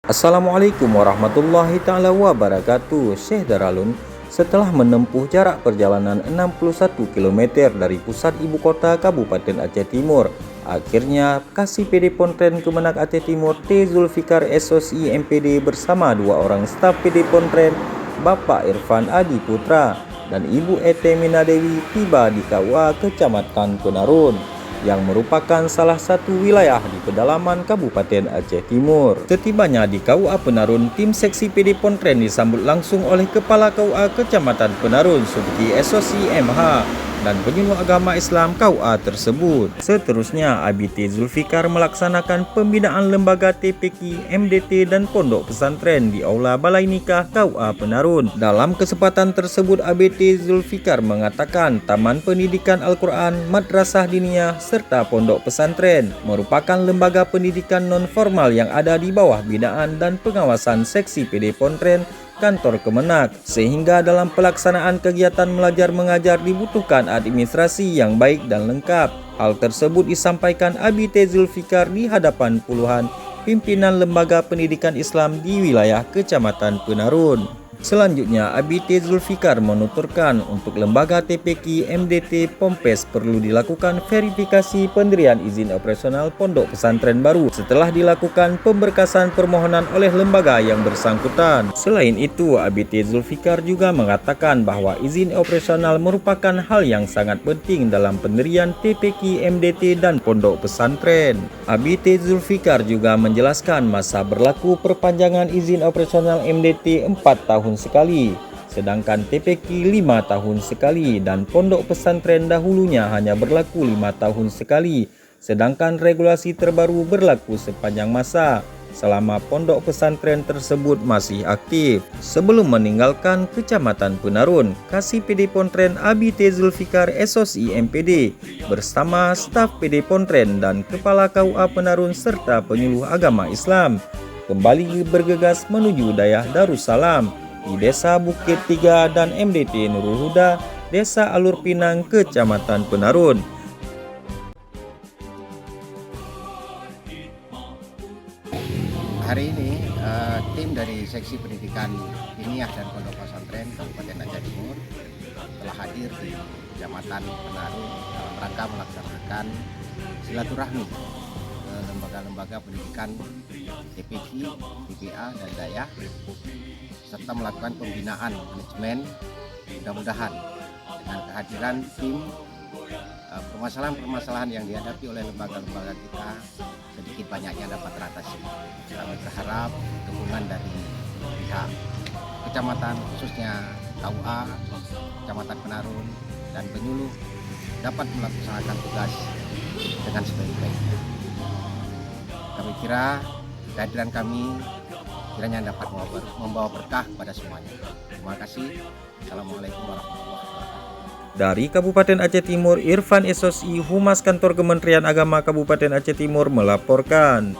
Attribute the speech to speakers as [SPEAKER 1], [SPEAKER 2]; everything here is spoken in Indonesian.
[SPEAKER 1] Assalamualaikum warahmatullahi ta'ala wabarakatuh. Syekh Daralun setelah menempuh jarak perjalanan 61 km dari pusat ibu kota Kabupaten Aceh Timur, akhirnya Kasih PD Pontren Kemenak Aceh Timur T. Zulfikar SOSI MPD bersama dua orang staf PD Pontren, Bapak Irfan Adi Putra dan Ibu Ete Minadewi tiba di KUA Kecamatan Penarun yang merupakan salah satu wilayah di pedalaman Kabupaten Aceh Timur. Setibanya di KUA Penarun, tim seksi PD Pontren disambut langsung oleh Kepala KUA Kecamatan Penarun Subki SOSI MH dan penyuluh agama Islam KUA tersebut. Seterusnya, ABT Zulfikar melaksanakan pembinaan lembaga TPQ, MDT dan pondok pesantren di Aula Balai Nikah KUA Penarun. Dalam kesempatan tersebut, ABT Zulfikar mengatakan Taman Pendidikan Al-Quran, Madrasah Diniyah serta pondok pesantren merupakan lembaga pendidikan non-formal yang ada di bawah binaan dan pengawasan seksi PD Pontren Kantor Kemenak, sehingga dalam pelaksanaan kegiatan belajar mengajar dibutuhkan administrasi yang baik dan lengkap. Hal tersebut disampaikan ABT Zulfikar di hadapan puluhan pimpinan lembaga pendidikan Islam di wilayah Kecamatan Penarun. Selanjutnya, ABT Zulfikar menuturkan untuk lembaga TPQ MDT Pompes perlu dilakukan verifikasi pendirian izin operasional pondok pesantren baru setelah dilakukan pemberkasan permohonan oleh lembaga yang bersangkutan. Selain itu, ABT Zulfikar juga mengatakan bahwa izin operasional merupakan hal yang sangat penting dalam pendirian TPQ MDT dan pondok pesantren. ABT Zulfikar juga menjelaskan masa berlaku perpanjangan izin operasional MDT 4 tahun sekali, sedangkan TPQ 5 tahun sekali dan pondok pesantren dahulunya hanya berlaku 5 tahun sekali, sedangkan regulasi terbaru berlaku sepanjang masa selama pondok pesantren tersebut masih aktif. Sebelum meninggalkan Kecamatan Penarun, Kasih PD Pontren ABT Zulfikar SOSI MPD bersama staf PD Pontren dan Kepala KUA Penarun serta penyuluh agama Islam kembali bergegas menuju Dayah Darussalam di Desa Bukit Tiga dan MDT Nurul Huda, Desa Alur Pinang, Kecamatan Penarun.
[SPEAKER 2] Hari ini tim dari Seksi Pendidikan Diniyah dan Pondok Pesantren Kabupaten Aceh Timur telah hadir di Kecamatan Penarun dalam rangka melaksanakan silaturahmi ke lembaga-lembaga pendidikan TPQ, TPA dan Dayah, serta melakukan pembinaan manajemen. Mudah-mudahan dengan kehadiran tim, permasalahan-permasalahan yang dihadapi oleh lembaga-lembaga kita sedikit banyaknya dapat teratasi. Kami berharap dukungan dari pihak kecamatan, khususnya KUA Kecamatan Penarun dan penyuluh dapat melaksanakan tugas dengan sebaik-baiknya. Kami kira kehadiran kami kiranya dapat membawa berkah kepada semuanya. Terima kasih. Assalamualaikum warahmatullahi wabarakatuh.
[SPEAKER 1] Dari Kabupaten Aceh Timur, Irfan SOSI Humas Kantor Kementerian Agama Kabupaten Aceh Timur melaporkan.